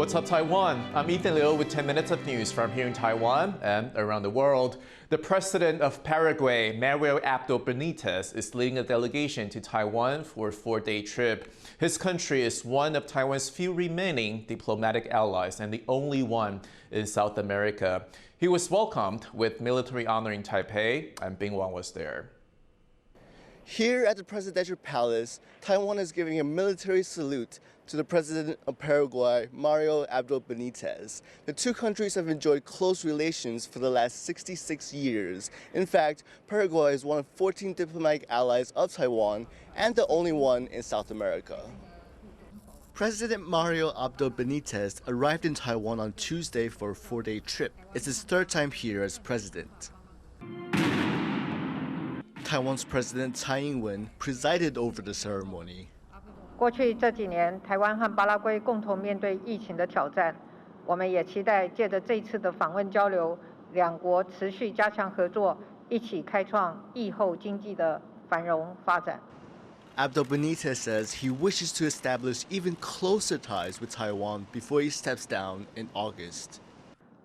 What's up, Taiwan? I'm Ethan Liu with 10 minutes of news from here in Taiwan and around the world. The president of Paraguay, Mario Abdo Benitez, is leading a delegation to Taiwan for a 4-day trip. His country is one of Taiwan's few remaining diplomatic allies and the only one in South America. He was welcomed with military honor in Taipei, and Bing Wang was there. Here at the presidential palace, Taiwan is giving a military salute to the president of Paraguay, Mario Abdo Benitez. The two countries have enjoyed close relations for the last 66 years. In fact, Paraguay is one of 14 diplomatic allies of Taiwan and the only one in South America. President Mario Abdo Benitez arrived in Taiwan on Tuesday for a 4-day trip. It's his third time here as president. Taiwan's President Tsai Ing-wen presided over the ceremony. 过去这几年，台湾和巴拉圭共同面对疫情的挑战，我们也期待借着这次的访问交流，两国持续加强合作，一起开创疫后经济的繁荣发展。 Abdo Benitez says he wishes to establish even closer ties with Taiwan before he steps down in August.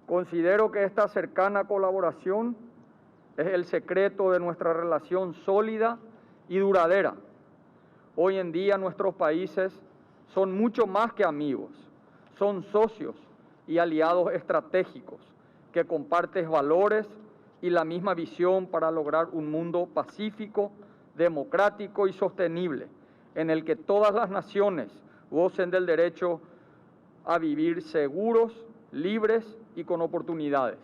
Considero que esta cercana colaboración es el secreto de nuestra relación sólida y duradera. Hoy en día nuestros países son mucho más que amigos, son socios y aliados estratégicos que comparten valores y la misma visión para lograr un mundo pacífico, democrático y sostenible, en el que todas las naciones gocen del derecho a vivir seguros, libres y con oportunidades.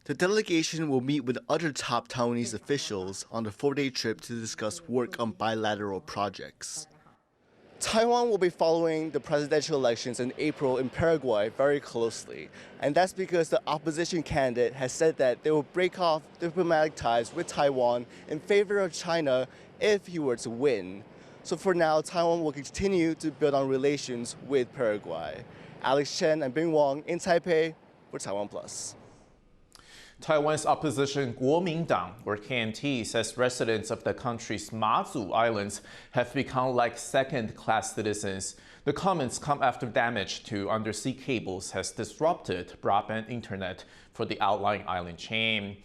The delegation will meet with other top Taiwanese officials on the 4-day trip to discuss work on bilateral projects. Taiwan will be following the presidential elections in April in Paraguay very closely, and that's because the opposition candidate has said that they will break off diplomatic ties with Taiwan in favor of China if he were to win. So for now, Taiwan will continue to build on relations with Paraguay. Alex Chen and Bing Wang in Taipei for TaiwanPlus. Taiwan's opposition Kuomintang, or KMT, says residents of the country's Matsu Islands have become like second-class citizens. The comments come after damage to undersea cables has disrupted broadband internet for the outlying island chain.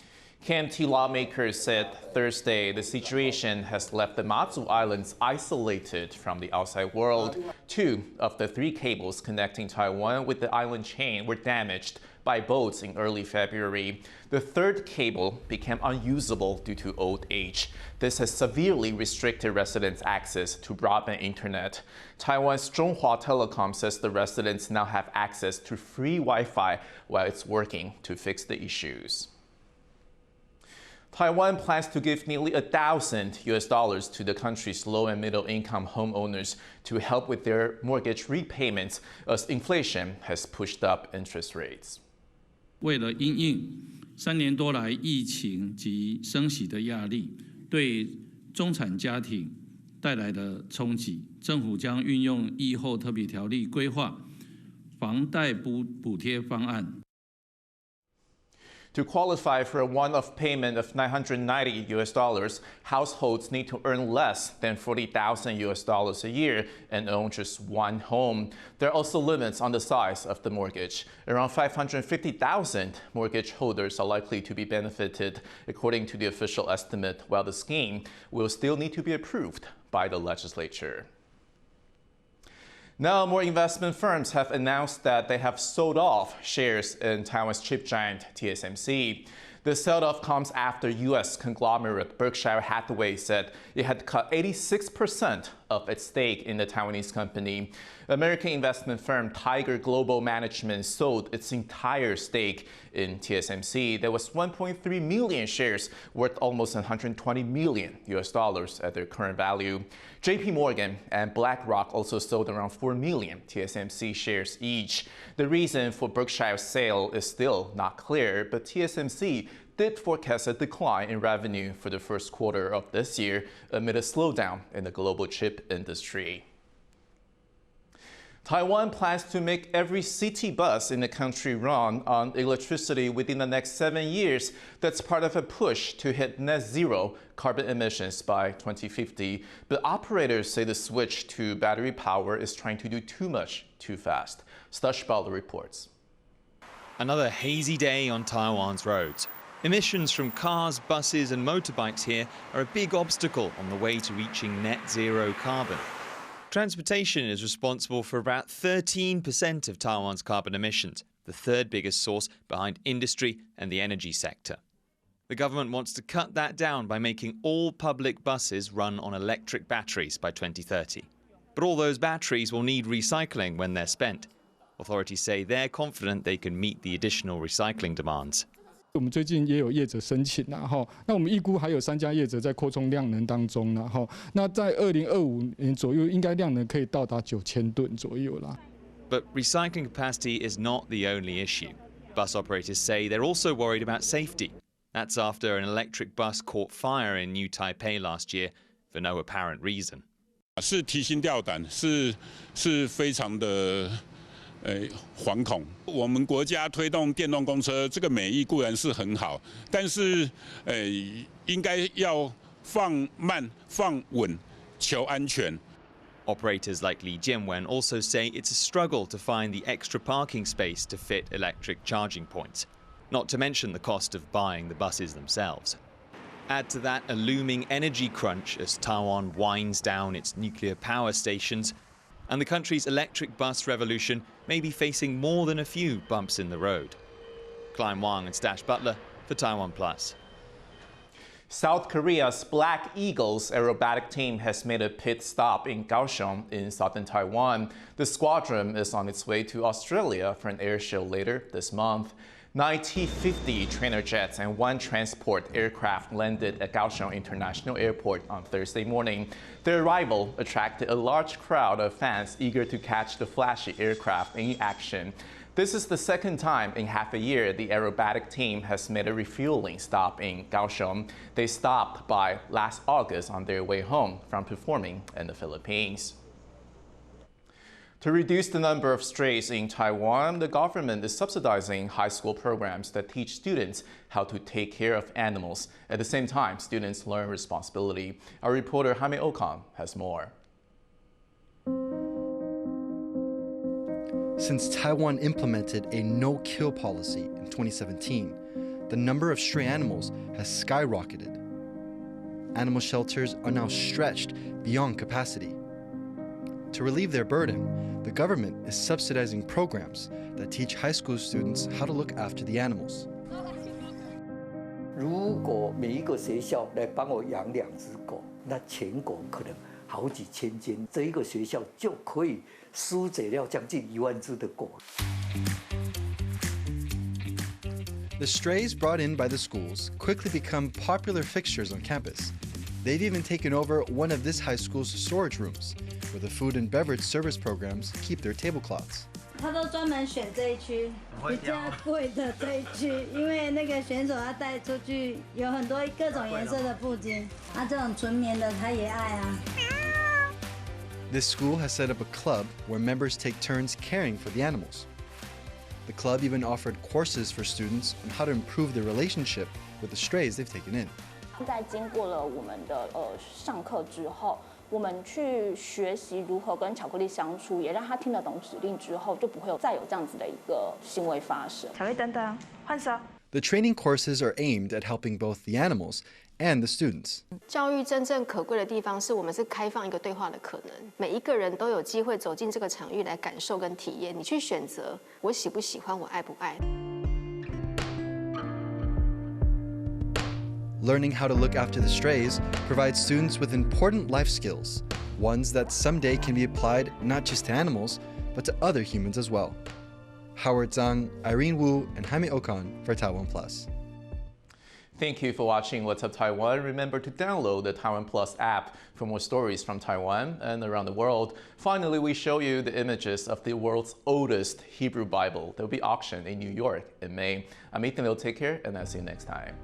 KMT lawmakers said Thursday the situation has left the Matsu Islands isolated from the outside world. 2 of the 3 cables connecting Taiwan with the island chain were damaged by boats in early February. The 3rd cable became unusable due to old age. This has severely restricted residents' access to broadband internet. Taiwan's Zhonghua Telecom says the residents now have access to free Wi-Fi while it's working to fix the issues. Taiwan plans to give nearly $1,000 to the country's low and middle income homeowners to help with their mortgage repayments as inflation has pushed up interest rates. 为了因应3年多来疫情及升息的压力对中产家庭带来的冲击，政府将运用疫后特别条例规划房贷补贴方案。 To qualify for a one-off payment of $990, households need to earn less than $40,000 a year and own just one home. There are also limits on the size of the mortgage. Around 550,000 mortgage holders are likely to be benefited, according to the official estimate, while the scheme will still need to be approved by the legislature. Now, more investment firms have announced that they have sold off shares in Taiwan's chip giant TSMC. The sell-off comes after U.S. conglomerate Berkshire Hathaway said it had cut 86% of its stake in the Taiwanese company. American investment firm Tiger Global Management sold its entire stake in TSMC. There was 1.3 million shares worth almost $120 million at their current value. JP Morgan and BlackRock also sold around 4 million TSMC shares each. The reason for Berkshire's sale is still not clear, but TSMC did forecast a decline in revenue for the first quarter of this year amid a slowdown in the global chip industry. Taiwan plans to make every city bus in the country run on electricity within the next 7 years. That's part of a push to hit net zero carbon emissions by 2050. But operators say the switch to battery power is trying to do too much too fast. Stopover reports. Another hazy day on Taiwan's roads. Emissions from cars, buses and motorbikes here are a big obstacle on the way to reaching net zero carbon. Transportation is responsible for about 13% of Taiwan's carbon emissions, the third biggest source behind industry and the energy sector. The government wants to cut that down by making all public buses run on electric batteries by 2030. But all those batteries will need recycling when they're spent. Authorities say they're confident they can meet the additional recycling demands. 我们最近也有业者申请啦，那我们预估还有3家业者在扩充量能当中啦，那在2025年左右，应该量能可以到达9000吨左右啦。But recycling capacity is not the only issue. Bus operators say they're also worried about safety. That's after an electric bus caught fire in New Taipei last year for no apparent reason. 是提心吊胆，是非常的。惶恐。我们国家推动电动公车，这个美意固然是很好，但是应该要放慢、放稳，求安全。Operators like Li Jianwen also say it's a struggle to find the extra parking space to fit electric charging points, not to mention the cost of buying the buses themselves. Add to that a looming energy crunch as Taiwan winds down its nuclear power stations, and the country's electric bus revolution may be facing more than a few bumps in the road. Klein Wang and Stash Butler for TaiwanPlus. South Korea's Black Eagles aerobatic team has made a pit stop in Kaohsiung in southern Taiwan. The squadron is on its way to Australia for an air show later this month. 90-50 trainer jets and 1 transport aircraft landed at Kaohsiung International Airport on Thursday morning. Their arrival attracted a large crowd of fans eager to catch the flashy aircraft in action. This is the second time in half a year the aerobatic team has made a refueling stop in Kaohsiung. They stopped by last August on their way home from performing in the Philippines. To reduce the number of strays in Taiwan, the government is subsidizing high school programs that teach students how to take care of animals. At the same time, students learn responsibility. Our reporter Jaime Okan has more. Since Taiwan implemented a no-kill policy in 2017, the number of stray animals has skyrocketed. Animal shelters are now stretched beyond capacity. To relieve their burden, the government is subsidizing programs that teach high school students how to look after the animals. 如果每一个学校来帮我养2只狗，那全国可能好几千间，这一个学校就可以疏解掉将近1万只的狗。 The strays brought in by the schools quickly become popular fixtures on campus. They've even taken over one of this high school's storage rooms, where the food and beverage service programs keep their tablecloths. 他都专门选这一区比较贵的这一区，因为那个选手他带出去有很多各种颜色的布巾，这种纯棉的他也爱啊。 This school has set up a club where members take turns caring for the animals. The club even offered courses for students on how to improve their relationship with the strays they've taken in. 在经过了我们的上课之后，我们去学习如何跟巧克力相处，也让他听得懂指令之后，就不会再有这样子的一个行为发生。巧克力等等，换手。The training courses are aimed at helping both the animals and the students. 教育真正可贵的地方是我们是开放一个对话的可能，每一个人都有机会走进这个场域来感受跟体验，你去选择我喜不喜欢，我爱不爱。 Learning how to look after the strays provides students with important life skills, ones that someday can be applied not just to animals, but to other humans as well. Howard Zhang, Irene Wu, and Jaime Okan for TaiwanPlus. Thank you for watching What's Up Taiwan. Remember to download the TaiwanPlus app for more stories from Taiwan and around the world. Finally, we show you the images of the world's oldest Hebrew Bible that will be auctioned in New York in May. I'm Ethan. Take care, and I'll see you next time.